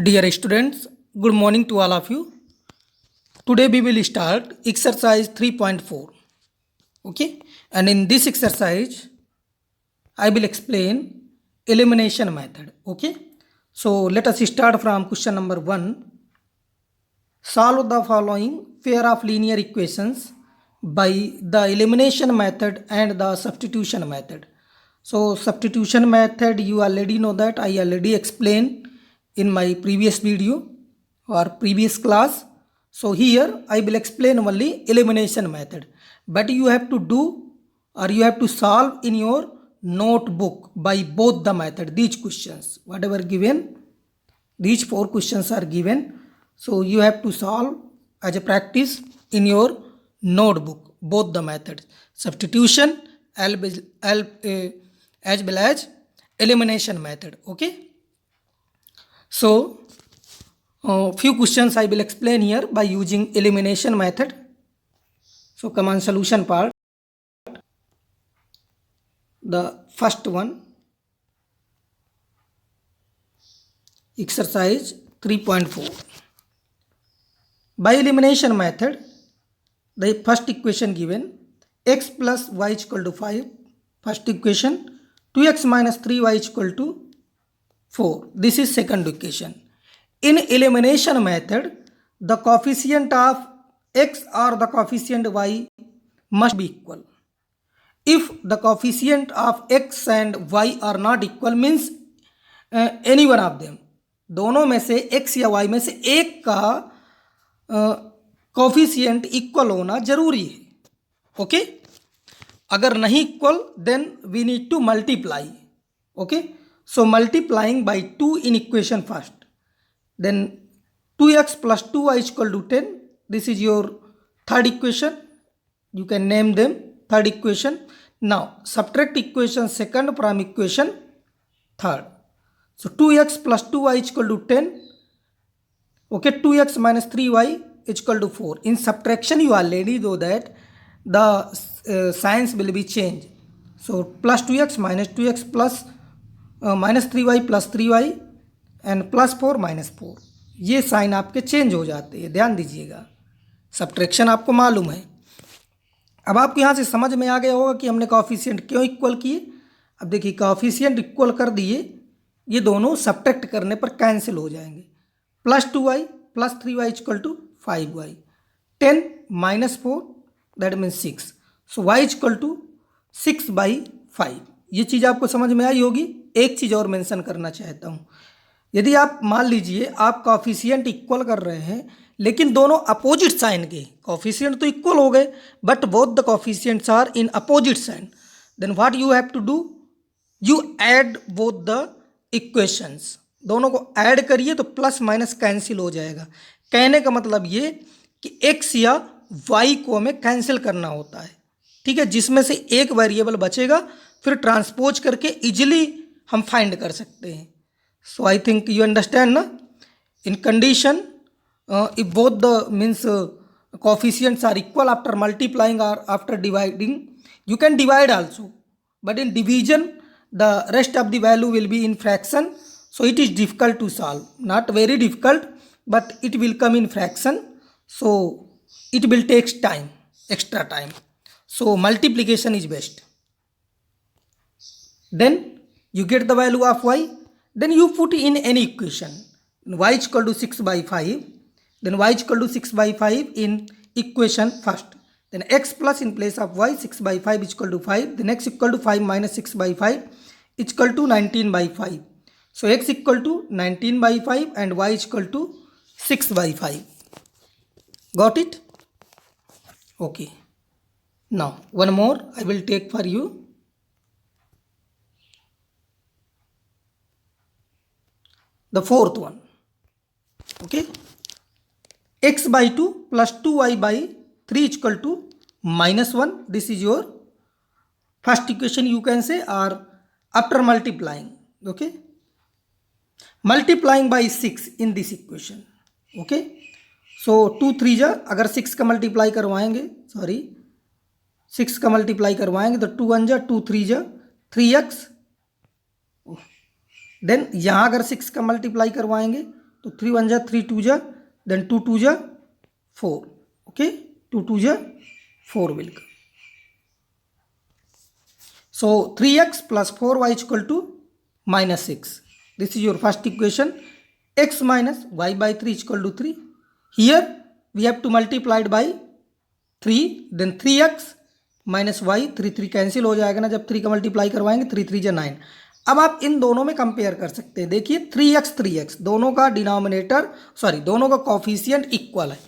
Dear students, good morning to all of you. Today we will start exercise 3.4. Okay, and in this exercise, I will explain elimination method. Okay, so let us start from question number 1. Solve the following pair of linear equations by the elimination method and the substitution method. So substitution method, you already know that I already explained in my previous video or previous class. So here I will explain only elimination method, but you have to do or you have to solve in your notebook by both the method. These questions whatever given, these 4 questions are given, so you have to solve as a practice in your notebook both the methods, substitution as well as elimination method. Okay, so few questions I will explain here by using elimination method. So come on, solution part. The first one, exercise 3.4. By elimination method, the first equation given, x plus y is equal to 5. First equation, 2x minus 3y is equal to 4. This is second equation. In elimination method, the coefficient of x or the coefficient y must be equal. If the coefficient of x and y are not equal, means any one of them, दोनों में से x या y में से एक का coefficient equal होना जरूरी है. ओके, अगर नहीं equal then we need to multiply. Okay, so multiplying by 2 in equation first, then 2x plus 2y is equal to 10. This is your third equation. You can name them third equation. Now subtract equation second from equation third. So 2x plus 2y is equal to 10. Okay, 2x minus 3y is equal to 4. In subtraction you already know that the signs will be changed. So plus 2x plus minus 3y plus 3y and plus 4 minus 4, ये sign आपके change हो जाते हैं. ध्यान दीजिएगा, subtraction आपको मालूम है. अब आपको यहाँ से समझ में आ गया होगा कि हमने कोएफिशिएंट क्यों इक्वल किए. अब देखिए, कोएफिशिएंट इक्वल कर दिए, ये दोनों सब्ट्रैक्ट करने पर कैंसिल हो जाएंगे. Plus 2y plus 3y equal to 5y, 10 minus 4 that means 6. So y equal to 6/5. ये चीज़ आपको समझ में आई होगी. एक चीज़ और मेंशन करना चाहता हूँ. यदि आप मान लीजिए आप कोएफिशिएंट इक्वल कर रहे हैं, लेकिन दोनों अपोजिट साइन के कोएफिशिएंट तो इक्वल हो गए, but both the coefficients are in opposite sign, then what you have to do, you add both the equations. दोनों को ऐड करिए तो प्लस माइनस कैंसिल हो जाएगा. कहने का मतलब ये कि x या y को हमें कैंसिल करना होता है. ठीक है, जिसमें से एक वेरिएबल बचेगा, फिर ट्रांसपोज करके इजिली हम फाइंड कर सकते हैं. So I think you understand ना. In condition if both the means coefficients are equal after multiplying और after dividing, you can divide also, but in division the rest of the value will be in fraction, so it is difficult to solve. Not very difficult, but it will come in fraction, so it will take time, extra time. So multiplication is best. Then you get the value of y, then you put in any equation. Y is equal to 6/5, then y is equal to 6/5 in equation first. Then x plus in place of y, 6/5 is equal to 5. Then x equal to 5 minus 6/5 is equal to 19/5. So x equal to 19/5 and y is equal to 6/5. Got it? Okay. Now one more I will take for you. The fourth one. Okay. X by 2 plus 2y by 3 is equal to minus 1. This is your first equation, you can say, or after multiplying. Okay, multiplying by 6 in this equation. Okay, so 2 3 जा, अगर 6 का multiply करवाएंगे, sorry 6 का multiply करवाएंगे तो 2 1 जा, 2 3 जा 3x. Then यहाँ अगर 6 का मल्टीप्लाई करवाएंगे तो 3 1 जा 3 2 जा, then 2 2 जा 4. Okay, 2 2 जा 4 will come. So 3x plus 4y is equal to minus 6. This is your first equation. X minus y by 3 is equal to 3. Here we have to multiply it by 3, then 3x minus y, 3 3 cancel हो जाएगा ना जब 3 का multiply करवाएंगे, 3 3 जा 9. अब आप इन दोनों में कंपेयर कर सकते हैं. देखिए 3x दोनों का डिनोमिनेटर दोनों का कॉफिशिएंट इक्वल है,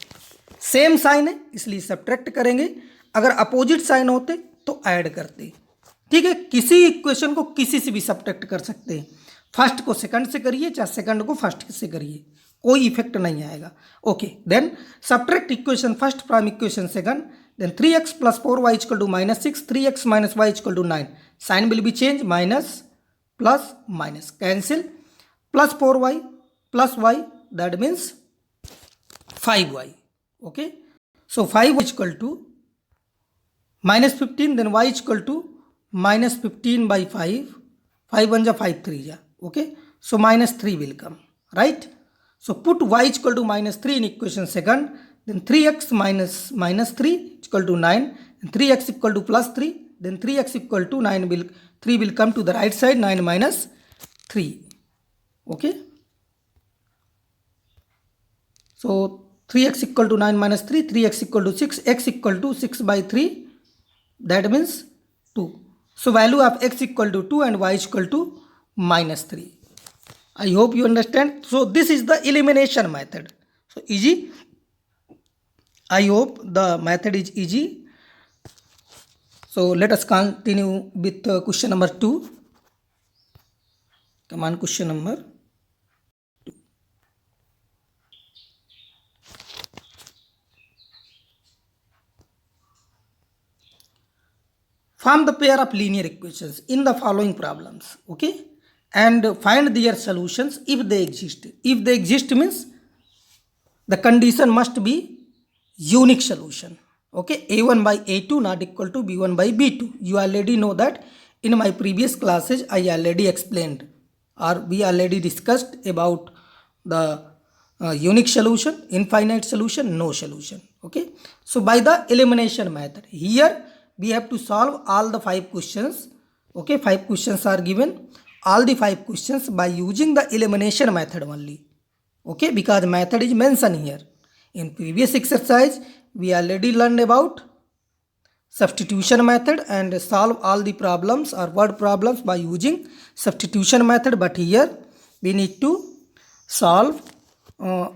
सेम साइन है, इसलिए सब्ट्रैक्ट करेंगे. अगर अपोजिट साइन होते तो ऐड करते. ठीक है, किसी इक्वेशन को किसी से भी सब्ट्रैक्ट कर सकते हैं. फर्स्ट को सेकंड से करिए, चाहे सेकंड को फर्स्ट से करिए, कोई इफेक्ट नहीं आएगा. Okay, then subtract equation first from equation second. Then 3x plus 4y is equal to minus 6. 3x minus y is equal to 9. Sign will be changed. Minus plus minus. Cancel. Plus 4y plus y. That means 5y. Okay. So 5y is equal to minus 15. Then y is equal to minus 15 by 5. 5 1 ja 5 3 ja. Okay. So minus 3 will come. Right. So put y is equal to minus 3 in equation second. Then 3x minus 3 is equal to 9, and 3x equal to plus 3, then 3x equal to 3 will come to the right side, 9 minus 3. Okay. So 3x equal to 9 minus 3, 3x equal to 6, x equal to 6 by 3, that means 2. So value of x equal to 2 and y is equal to minus 3. I hope you understand. So this is the elimination method. So easy. I hope the method is easy. So let us continue with question number 2. Come on, question number 2. Form the pair of linear equations in the following problems. Okay, and find their solutions if they exist. If they exist means the condition must be unique solution. Okay, a1 by a2 not equal to b1 by b2. You already know that. In my previous classes I already explained, or we already discussed about the unique solution, infinite solution, no solution. Okay, so by the elimination method, here we have to solve all the 5 questions. Okay, 5 questions are given, all the 5 questions by using the elimination method only. Okay, because method is mentioned here. In previous exercise, we already learned about substitution method and solve all the problems or word problems by using substitution method. But here we need to solve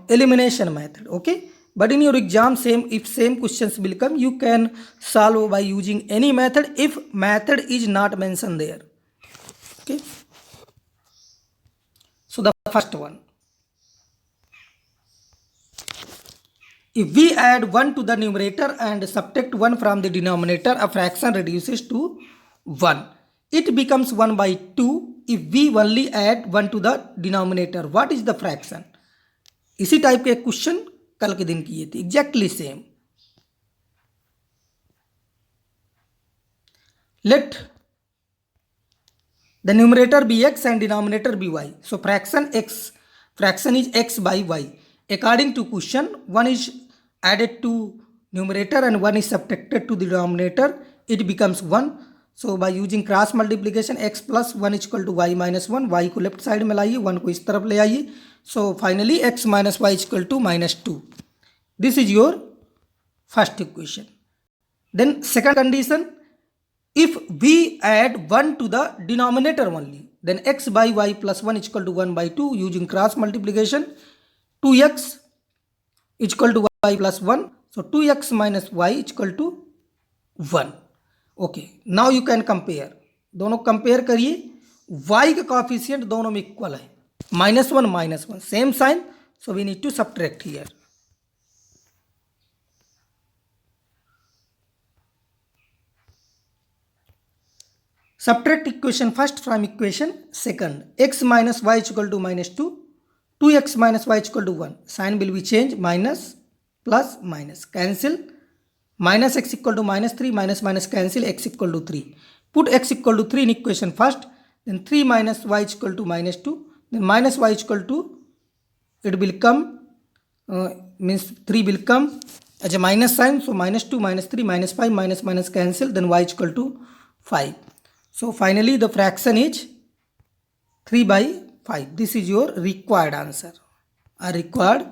elimination method. Okay. But in your exam, if same questions will come, you can solve by using any method if method is not mentioned there. Okay. So the first one. If we add 1 to the numerator and subtract 1 from the denominator, a fraction reduces to 1. It becomes 1 by 2 if we only add 1 to the denominator. What is the fraction? इसी type के question कल के दिन किए थे, exactly same. Let the numerator be x and denominator be y. So fraction is x by y. According to question, 1 is added to numerator and 1 is subtracted to the denominator, it becomes 1. So by using cross multiplication, x plus 1 is equal to y minus 1. y को left side में लाइए, 1 को इस तरफ ले आइए. So finally x minus y is equal to minus 2. This is your first equation. Then second condition, if we add 1 to the denominator only, then x by y plus 1 is equal to 1 by 2. Using cross multiplication, 2x is equal to y plus 1. So 2x minus y is equal to 1. Okay, now you can compare. दोनों compare करिए. y का coefficient दोनों में equal है, -1 same sign. So we need to subtract here. Subtract equation first from equation second. X minus y is equal to minus 2. 2x minus y is equal to 1. Sign will be changed. Minus plus minus. Cancel. Minus x equal to minus 3. Minus minus cancel. X equal to 3. Put x equal to 3 in equation first. Then 3 minus y is equal to minus 2. Then minus y is equal to it will come means 3 will come as a minus sign, so minus 2 minus 3 minus 5 minus minus cancel, then y is equal to 5. So finally the fraction is 3 by 5. This is your required answer, a required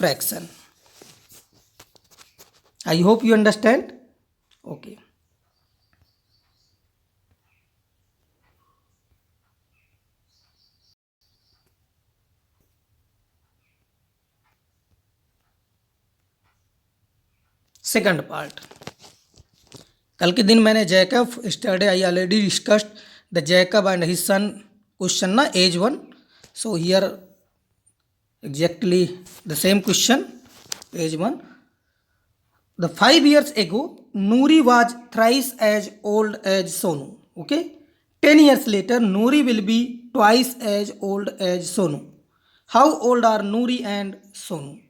fraction. I hope you understand. Okay. Second part. कल के दिन मैंने Jacob study I already discussed the Jacob and his son question ना as 1. So here exactly the same question as 1. The 5 years ago, Noori was thrice as old as Sonu. Okay. 10 years later, Noori will be twice as old as Sonu. How old are Noori and Sonu?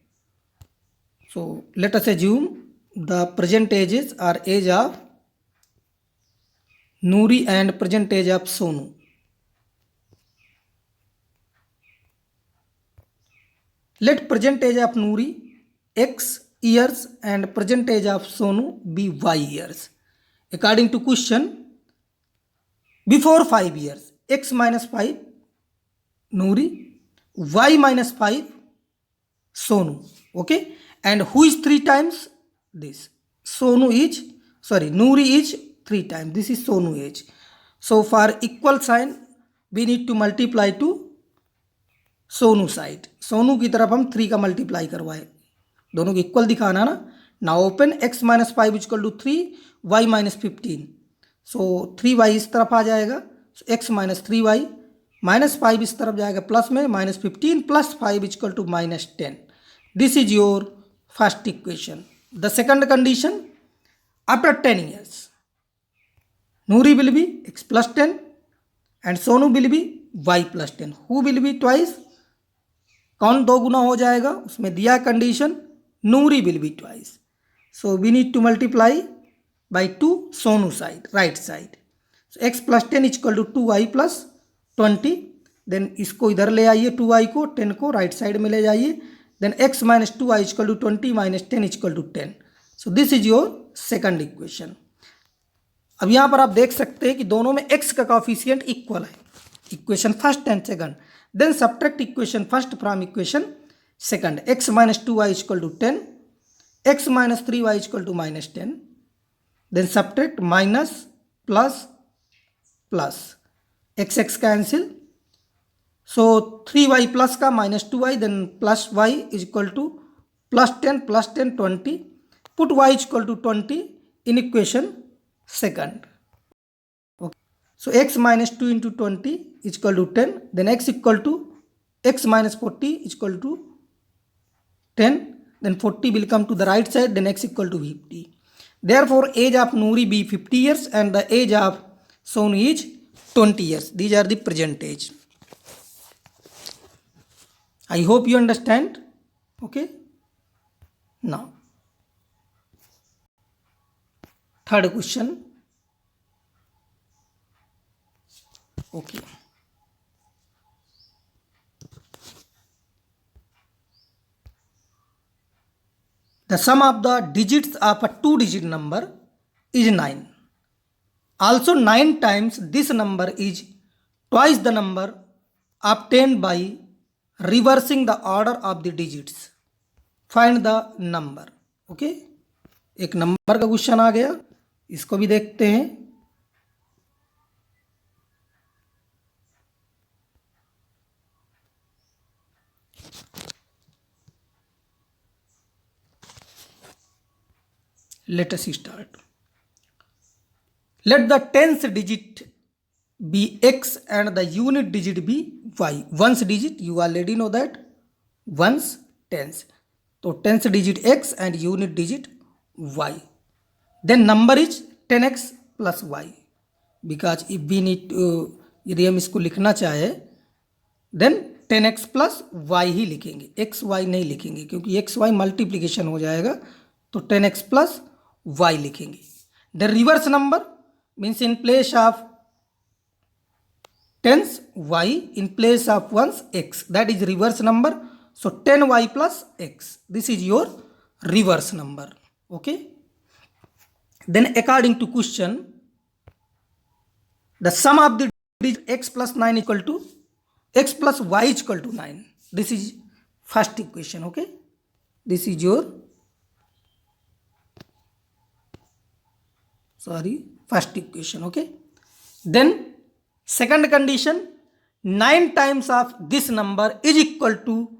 So let us assume the present ages are age of Noori and present age of Sonu. Let present age of Noori x years and present age of Sonu be y years. According to question, before 5 years, x minus 5 Noori, y minus 5 Sonu. Okay, and who is 3 times this? Noori is 3 times. This is Sonu age. So for equal sign, we need to multiply to Sonu side. Sonu की तरफ हम 3 का multiply करवाए, दोनों को equal दिखाना ना. Now open x minus 5 equal to 3 y minus 15. So 3y इस तरफ आ जाएगा, x माइनस 3y माइनस 5 इस तरफ जाएगा प्लस में, minus 15 plus 5 equal to minus 10. This is your first equation. The second condition, after 10 years Noori will be x plus 10 and Sonu will be y plus 10. Who will be twice? कौन 2 गुना हो जाएगा? उसमें दिया condition Noori will be twice. So we need to multiply by 2 Sonu side, right side. So x plus 10 equal to 2y plus 20. Then इसको इधर ले आइए, 2y को 10 को राइट साइड में ले जाइए. Then x minus 2y equal to 20 minus 10 equal to 10. So this is your second equation. अब यहाँ पर आप देख सकते हैं कि दोनों में x का कोफिशिएंट इक्वल है, equation first and second. Then subtract equation first from equation second. x minus 2y equal to 10, x minus 3y equal to minus 10. Then subtract minus plus plus, x x cancel. So 3y plus का minus 2y, then plus y equal to plus 10 20. Put y equal to 20 in equation second. So x minus 2 into 20 is equal to 10. Then x equal to x minus 40 is equal to 10. Then 40 will come to the right side. Then x equal to 50. Therefore, age of Noori be 50 years and the age of Sonu is 20 years. These are the present age. I hope you understand. Okay. Now, third question. Okay. The sum of the digits of a 2-digit number is 9. Also 9 times this number is twice the number obtained by reversing the order of the digits. Find the number. Okay. एक number का question आ गया, इसको भी देखते हैं. Let us start. Let the tens digit be x and the unit digit be y. Ones digit, you already know that. Ones, tens. So tens digit x and unit digit y. Then number is 10x plus y. Because if we need to, यदि हम इसको लिखना चाहे, then 10x plus y ही लिखेंगे, x y नहीं लिखेंगे, क्योंकि x y multiplication हो जाएगा. तो 10x plus y लिखेंगे. The reverse number means in place of tens y, in place of ones x. That is reverse number. So 10y plus x. This is your reverse number. Okay. Then according to question, the sum of the digits x plus 9 equal to x plus y is equal to 9. This is first equation. Okay. This is your first equation. Okay. Then second condition, 9 times of this number is equal to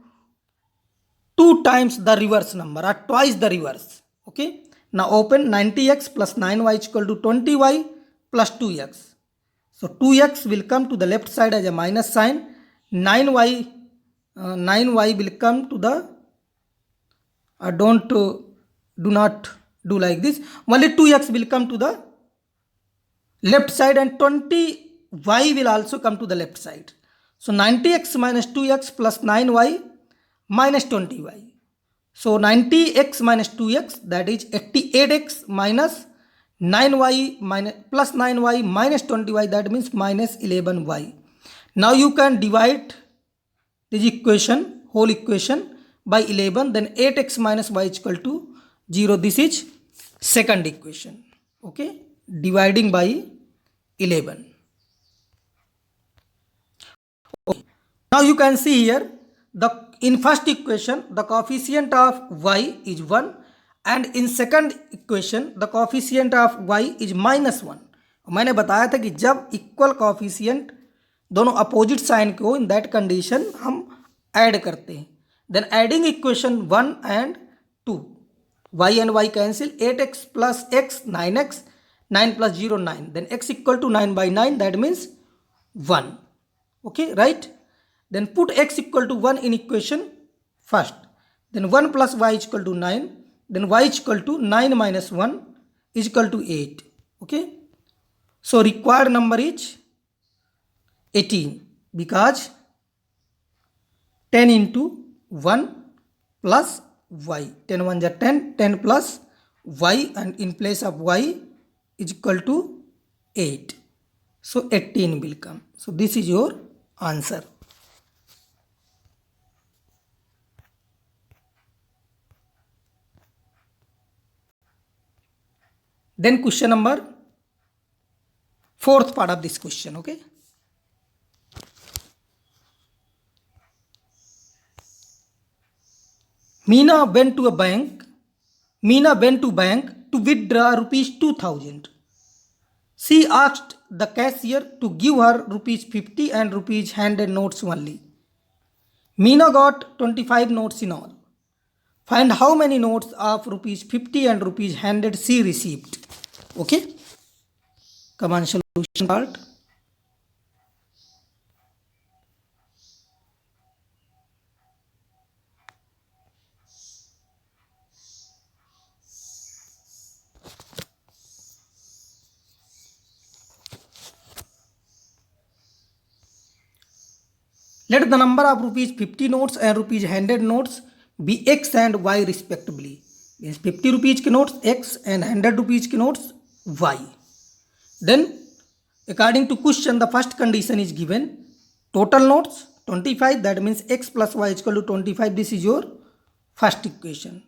2 times the reverse number or twice the reverse. Okay. Now open 90x plus 9y is equal to 20y plus 2x. So 2x will come to the left side as a minus sign. 9y will come to the, do not do like this. Only 2x will come to the left side and 20y will also come to the left side. So 90x minus 2x plus 9y minus 20y. So 90x minus 2x, that is 88x minus 9y minus plus 9y minus 20y, that means minus 11y. Now you can divide this equation, whole equation, by 11, then 8x minus y is equal to 0. This is second equation. Okay, dividing by 11. Okay. Now you can see here, in first equation the coefficient of y is 1 and in second equation the coefficient of y is minus 1. मैंने बताया था कि जब equal coefficient दोनों opposite sign को in that condition हम add करते हैं. Then adding equation 1 and 2, y and y cancel, 8x plus x 9x, 9 plus 0 9, then x equal to 9 by 9, that means 1. Okay, right? Then put x equal to 1 in equation first, then 1 plus y is equal to 9, then y is equal to 9 minus 1 is equal to 8. Okay, so required number is 18 because 10 into 1 plus y, 10 1 are 10, 10 plus y, and in place of y is equal to 8. So 18 will come. So this is your answer. Then question number, fourth part of this question. Okay, Meena went to bank to withdraw rupees 2000. She asked the cashier to give her rupees 50 and rupees 100 notes only. Meena got 25 notes in all. Find how many notes of rupees 50 and rupees 100 she received. Okay, come on, solution part. Let the number of rupees 50 notes and rupees 100 notes be x and y respectively. Means 50 rupees के notes x and 100 rupees के notes y. Then according to question, the first condition is given. Total notes 25, that means x plus y is equal to 25. This is your first equation.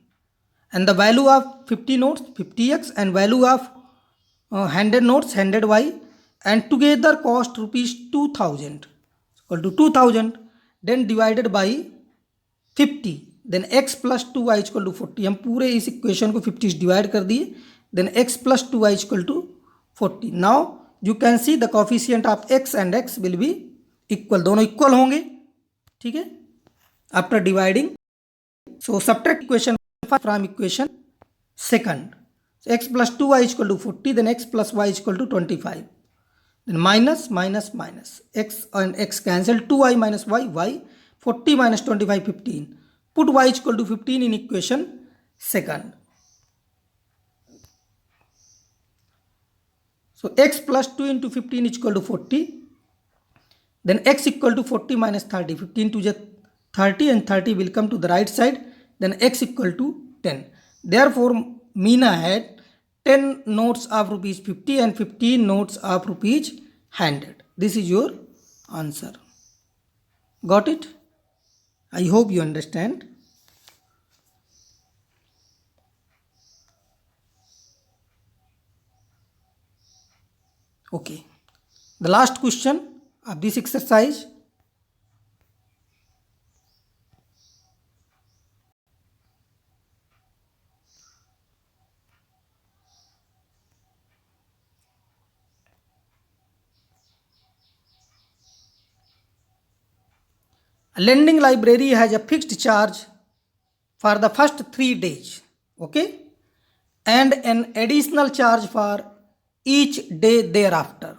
And the value of 50 notes 50x and value of 100 notes 100y, and together cost rupees 2000 equal to 2000. Then divided by 50, then x plus 2y is equal to 40. हम पूरे इस equation को 50 से divide कर दिए. Then x plus 2y is equal to 40. Now you can see the coefficient of x and x will be equal. दोनों equal होंगे. ठीक है, after dividing. So subtract equation from equation second. So x plus 2y is equal to 40, then x plus y is equal to 25. Then minus minus minus, x and x cancel, 2y minus y, y, 40 minus 25 15. Put y is equal to 15 in equation second. So x plus 2 into 15 is equal to 40. Then x equal to 40 minus 30. 15 to the 30 and 30 will come to the right side. Then x equal to 10. Therefore, Meena had 10 notes of rupees 50 and 15 notes of rupees 100. This is your answer. Got it? I hope you understand. Okay. The last question of this exercise. A lending library has a fixed charge for the first 3 days, okay, and an additional charge for each day thereafter.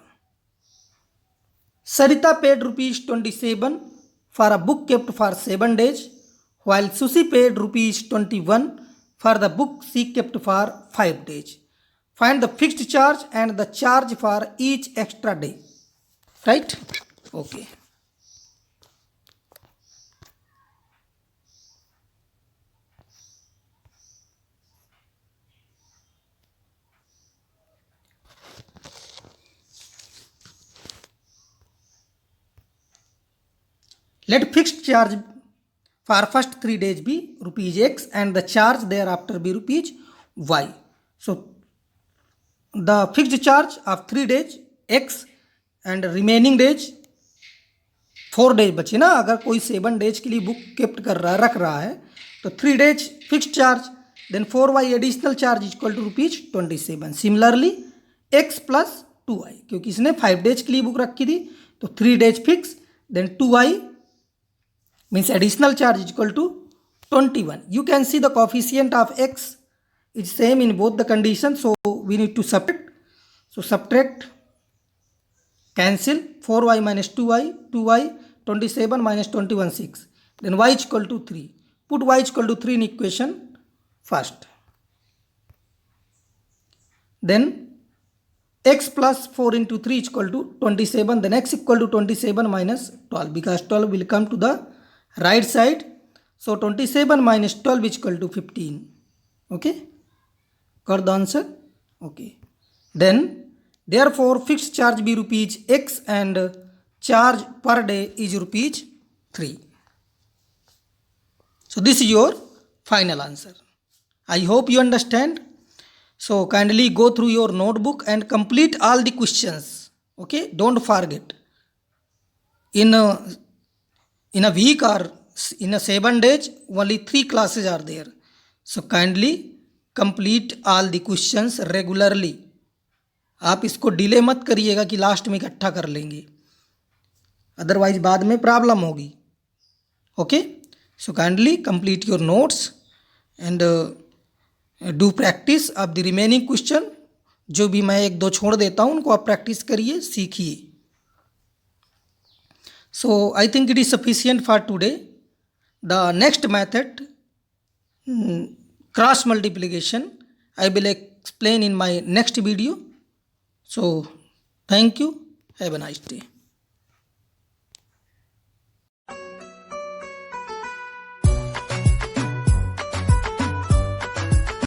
Sarita paid rupees 27 for a book kept for 7 days, while Susi paid rupees 21 for the book she kept for 5 days. Find the fixed charge and the charge for each extra day. Right? Okay. Let fixed charge for first 3 days be rupees X and the charge thereafter be rupees Y. So the fixed charge of 3 days X and remaining days 4 days बचे ना. अगर कोई 7 days के लिए book kept कर रहा रख रहा है तो 3 days fixed charge, then 4y additional charge is equal to rupees 27. Similarly X plus 2y, क्योंकि इसने 5 days के लिए बुक रखी थी तो 3 days fix, then 2y means additional charge is equal to 21. You can see the coefficient of X is same in both the conditions, so we need to subtract. So subtract, cancel 4y minus 2y, 27 minus 21, 6. Then y is equal to 3. Put y is equal to 3 in equation first. Then x plus 4 into 3 is equal to 27. Then x equal to 27 minus 12, because 12 will come to the right side. So 27 minus 12 is equal to 15. Okay. Got the answer? Okay. Then therefore fixed charge be rupees X and charge per day is rupees 3. So this is your final answer. I hope you understand. So kindly go through your notebook and complete all the questions. Okay. Don't forget. In a week or in a 7 days, only 3 classes are there. So kindly complete all the questions regularly. आप इसको delay मत करिएगा कि last में इकट्ठा कर लेंगे, otherwise बाद में प्रॉब्लम होगी. Okay. So kindly complete your notes and do practice of the remaining question. जो भी मैं 1-2 छोड़ देता हूँ उनको आप प्रैक्टिस करिए, सीखिए. So I think it is sufficient for today. The next method, cross multiplication, I will explain in my next video. So thank you. Have a nice day.